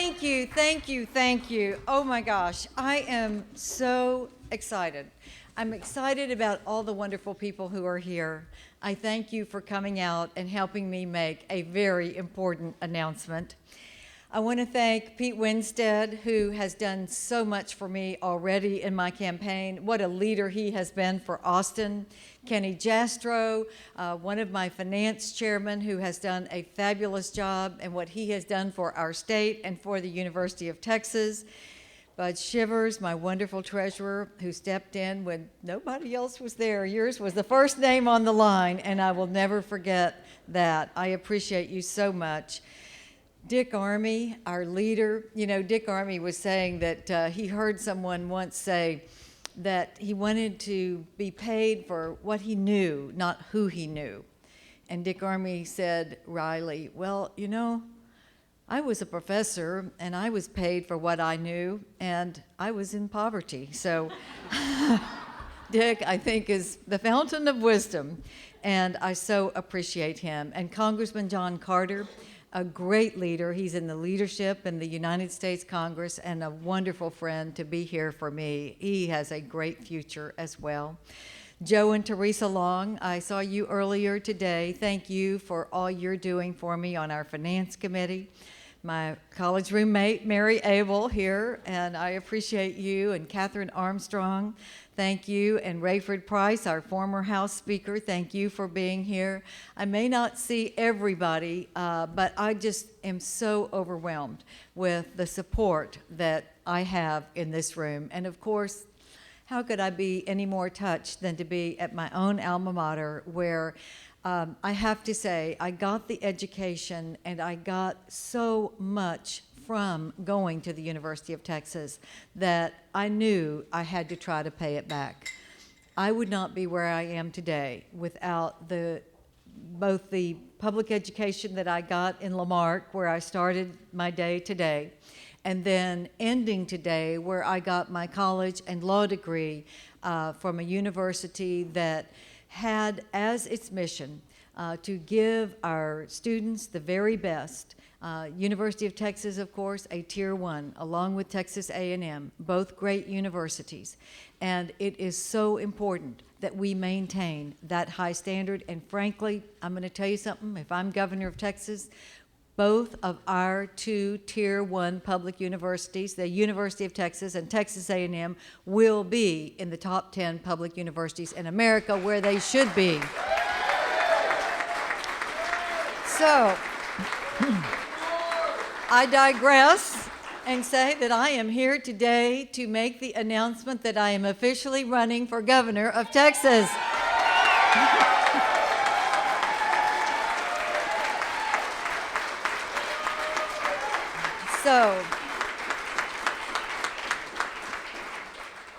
Thank you. Oh my gosh, I am so excited. I'm excited about all the wonderful people who are here. I thank you for coming out and helping me make a very important announcement. I want to thank Pete Winstead, who has done so much for me already in my campaign. What a leader he has been for Austin. Kenny Jastro, one of my finance chairmen, who has done a fabulous job, and what he has done for our state and for the University of Texas. Bud Shivers, my wonderful treasurer, who stepped in when nobody else was there. Yours was the first name on the line, and I will never forget that. I appreciate you so much. Dick Army, our leader, Dick Army was saying that he heard someone once say that he wanted to be paid for what he knew, not who he knew. And Dick Army said, Riley, well, I was a professor and I was paid for what I knew, and I was in poverty. So Dick, I think, is the fountain of wisdom, and I so appreciate him. And Congressman John Carter, a great leader. He's in the leadership in the United States Congress and a wonderful friend to be here for me. He has a great future as well. Joe and Teresa Long, I saw you earlier today. Thank you for all you're doing for me on our finance committee. My college roommate, Mary Abel, here, and I appreciate you. And Catherine Armstrong, thank you. And Rayford Price, our former House Speaker, thank you for being here. I may not see everybody, but I just am so overwhelmed with the support that I have in this room. And of course, how could I be any more touched than to be at my own alma mater, where I have to say, I got the education and I got so much from going to the University of Texas that I knew I had to try to pay it back. I would not be where I am today without both the public education that I got in Lamarck, where I started my day today, and then ending today where I got my college and law degree from a university that had as its mission to give our students the very best. University of Texas, of course, a Tier 1, along with Texas A&M, both great universities. And it is so important that we maintain that high standard. And frankly, I'm going to tell you something, if I'm governor of Texas, both of our two Tier 1 public universities, the University of Texas and Texas A&M, will be in the top 10 public universities in America, where they should be. So, I digress and say that I am here today to make the announcement that I am officially running for governor of Texas.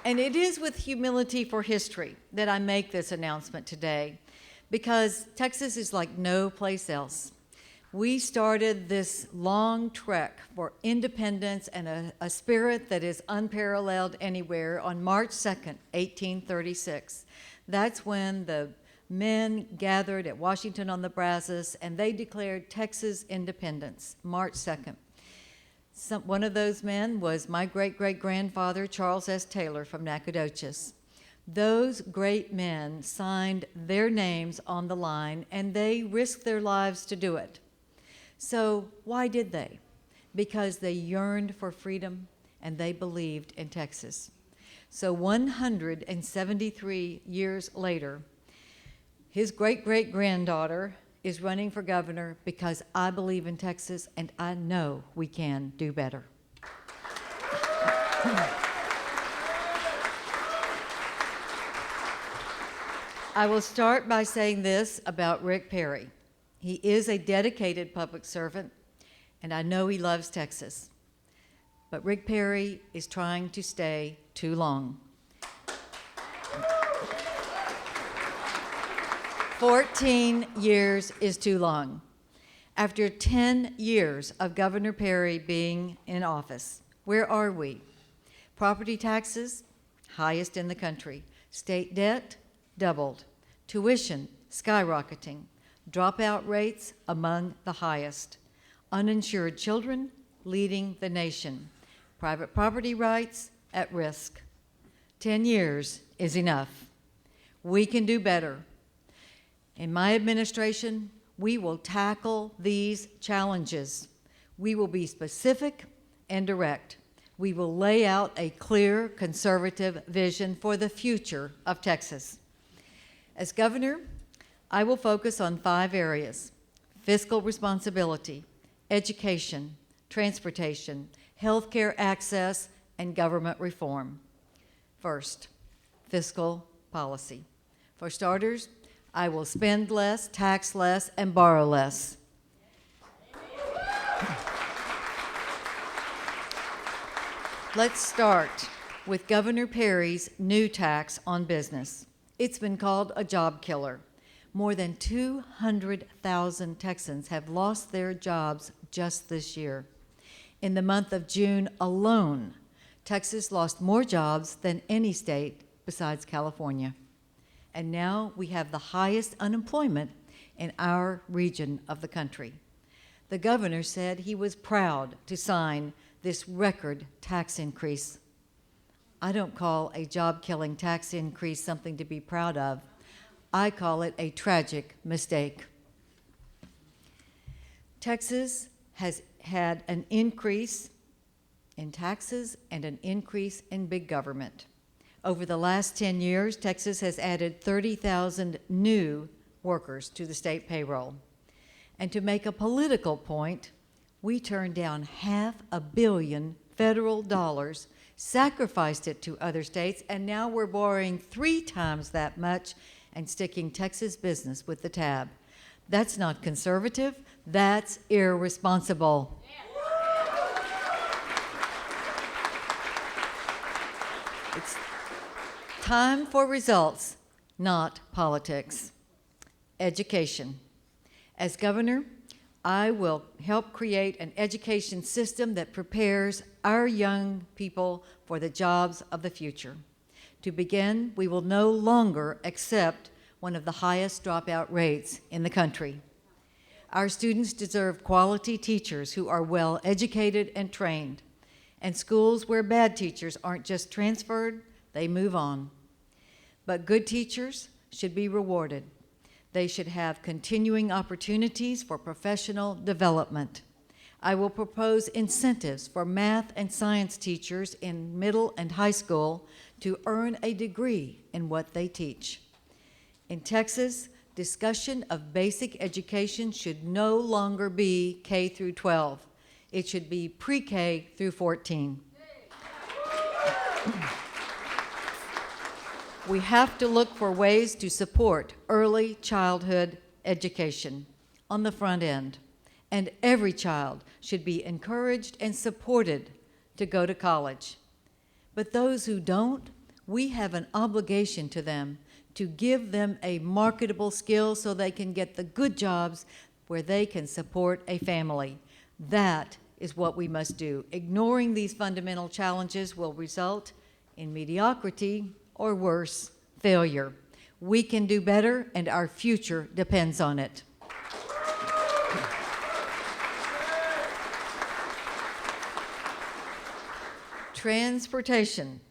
And it is with humility for history that I make this announcement today, because Texas is like no place else. We started this long trek for independence and a spirit that is unparalleled anywhere on March 2nd, 1836. That's when the men gathered at Washington on the Brazos, and they declared Texas independence, March 2nd. One of those men was my great-great-grandfather, Charles S. Taylor from Nacogdoches. Those great men signed their names on the line, and they risked their lives to do it. So why did they? Because they yearned for freedom, and they believed in Texas. So 173 years later, his great-great-granddaughter is running for governor because I believe in Texas, and I know we can do better. I will start by saying this about Rick Perry. He is a dedicated public servant, and I know he loves Texas. But Rick Perry is trying to stay too long. 14 years is too long. After 10 years of Governor Perry being in office, where are we? Property taxes, highest in the country. State debt, doubled. Tuition, skyrocketing. Dropout rates, among the highest. Uninsured children, leading the nation. Private property rights at risk. 10 years is enough. We can do better. In my administration, we will tackle these challenges. We will be specific and direct. We will lay out a clear, conservative vision for the future of Texas. As governor, I will focus on 5 areas: fiscal responsibility, education, transportation, healthcare access, and government reform. First, fiscal policy. For starters, I will spend less, tax less, and borrow less. Let's start with Governor Perry's new tax on business. It's been called a job killer. More than 200,000 Texans have lost their jobs just this year. In the month of June alone, Texas lost more jobs than any state besides California. And now we have the highest unemployment in our region of the country. The governor said he was proud to sign this record tax increase. I don't call a job-killing tax increase something to be proud of. I call it a tragic mistake. Texas has had an increase in taxes and an increase in big government. Over the last 10 years, Texas has added 30,000 new workers to the state payroll. And to make a political point, we turned down $500 million federal dollars, sacrificed it to other states, and now we're borrowing 3 times that much and sticking Texas business with the tab. That's not conservative, that's irresponsible. It's time for results, not politics. Education. As governor, I will help create an education system that prepares our young people for the jobs of the future. To begin, we will no longer accept one of the highest dropout rates in the country. Our students deserve quality teachers who are well educated and trained, and schools where bad teachers aren't just transferred, they move on. But good teachers should be rewarded. They should have continuing opportunities for professional development. I will propose incentives for math and science teachers in middle and high school to earn a degree in what they teach. In Texas, discussion of basic education should no longer be K through 12. It should be pre-K through 14. We have to look for ways to support early childhood education on the front end, and every child should be encouraged and supported to go to college. But those who don't, we have an obligation to them to give them a marketable skill so they can get the good jobs where they can support a family. That is what we must do. Ignoring these fundamental challenges will result in mediocrity or worse, failure. We can do better, and our future depends on it. Transportation.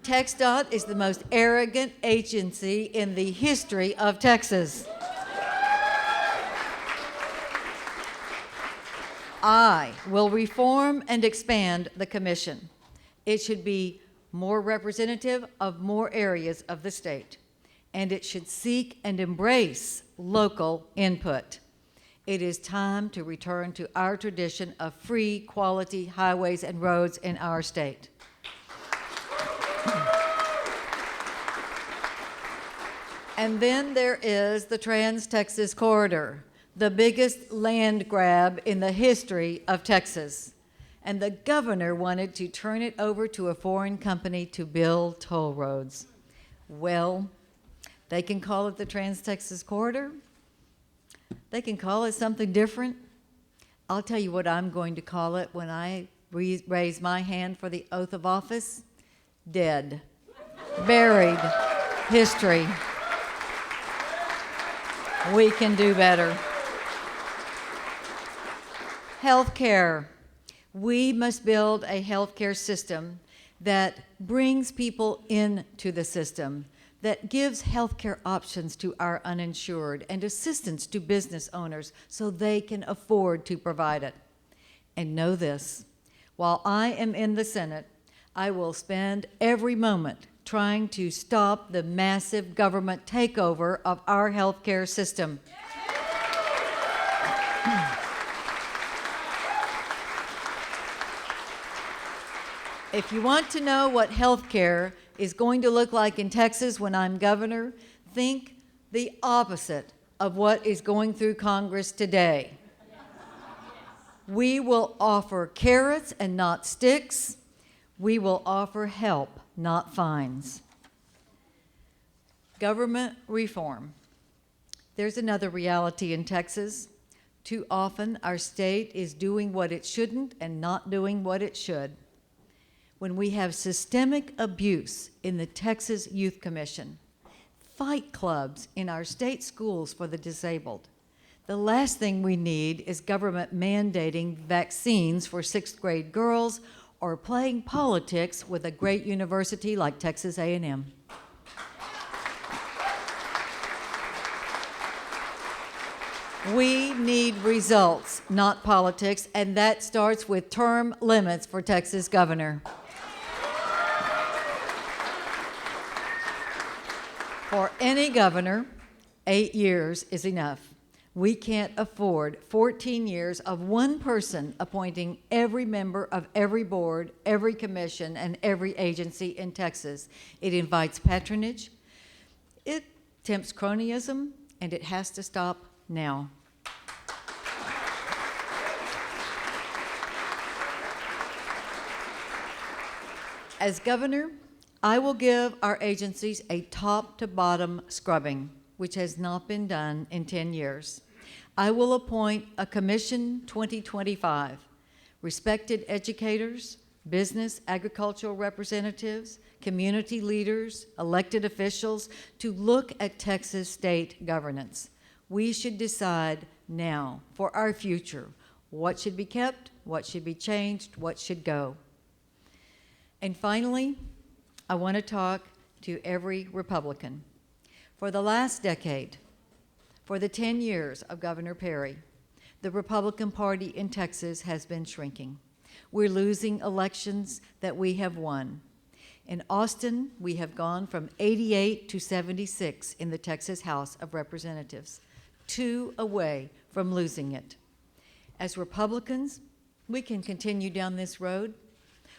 TxDOT is the most arrogant agency in the history of Texas. I will reform and expand the commission. It should be more representative of more areas of the state, and it should seek and embrace local input. It is time to return to our tradition of free, quality highways and roads in our state. And then there is the Trans-Texas Corridor, the biggest land grab in the history of Texas. And the governor wanted to turn it over to a foreign company to build toll roads. Well, they can call it the Trans-Texas Corridor. They can call it something different. I'll tell you what I'm going to call it when I raise my hand for the oath of office. Dead. Buried. History. We can do better. Health care. We must build a healthcare system that brings people into the system, that gives healthcare options to our uninsured and assistance to business owners so they can afford to provide it. And know this, while I am in the Senate, I will spend every moment trying to stop the massive government takeover of our healthcare system. If you want to know what healthcare is going to look like in Texas when I'm governor, think the opposite of what is going through Congress today. We will offer carrots and not sticks. We will offer help, not fines. Government reform. There's another reality in Texas. Too often, our state is doing what it shouldn't and not doing what it should. When we have systemic abuse in the Texas Youth Commission, fight clubs in our state schools for the disabled, the last thing we need is government mandating vaccines for sixth grade girls or playing politics with a great university like Texas A&M. We need results, not politics, and that starts with term limits for Texas governor. For any governor, 8 years is enough. We can't afford 14 years of one person appointing every member of every board, every commission, and every agency in Texas. It invites patronage, it tempts cronyism, and it has to stop now. As governor, I will give our agencies a top-to-bottom scrubbing, which has not been done in 10 years. I will appoint a Commission 2025, respected educators, business, agricultural representatives, community leaders, elected officials, to look at Texas state governance. We should decide now for our future what should be kept, what should be changed, what should go. And finally, I want to talk to every Republican. For the last decade, for the 10 years of Governor Perry, the Republican Party in Texas has been shrinking. We're losing elections that we have won. In Austin, we have gone from 88 to 76 in the Texas House of Representatives, 2 away from losing it. As Republicans, we can continue down this road.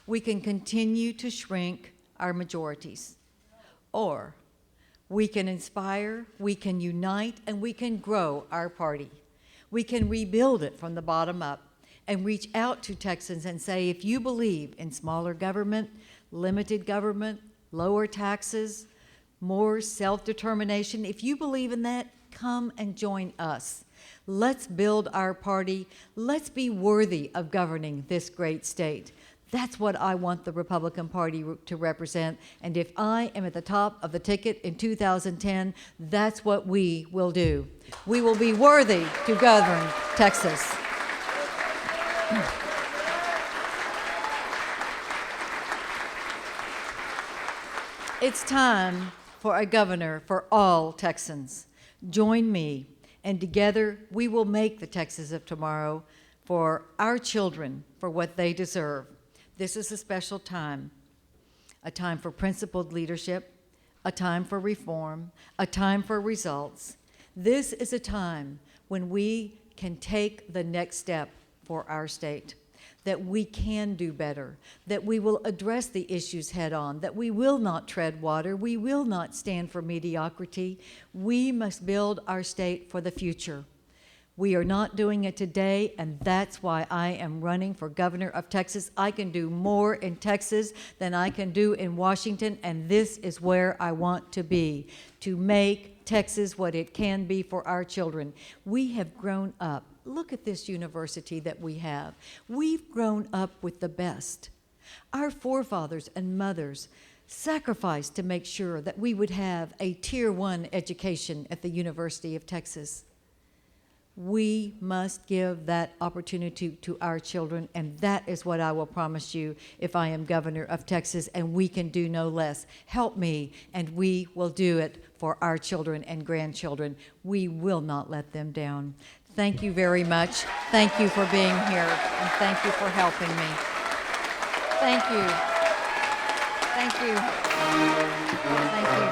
We can continue to shrink our majorities. Or we can inspire, we can unite, and we can grow our party. We can rebuild it from the bottom up and reach out to Texans and say, if you believe in smaller government, limited government, lower taxes, more self-determination, if you believe in that, come and join us. Let's build our party. Let's be worthy of governing this great state. That's what I want the Republican Party to represent, and if I am at the top of the ticket in 2010, that's what we will do. We will be worthy to govern Texas. It's time for a governor for all Texans. Join me, and together we will make the Texas of tomorrow for our children, for what they deserve. This is a special time, a time for principled leadership, a time for reform, a time for results. This is a time when we can take the next step for our state, that we can do better, that we will address the issues head on, that we will not tread water, we will not stand for mediocrity. We must build our state for the future. We are not doing it today, and that's why I am running for governor of Texas. I can do more in Texas than I can do in Washington, and this is where I want to be, to make Texas what it can be for our children. We have grown up. Look at this university that we have. We've grown up with the best. Our forefathers and mothers sacrificed to make sure that we would have a Tier 1 education at the University of Texas. We must give that opportunity to our children, and that is what I will promise you if I am governor of Texas, and we can do no less. Help me, and we will do it for our children and grandchildren. We will not let them down. Thank you very much. Thank you for being here, and thank you for helping me. Thank you. Thank you. Thank you.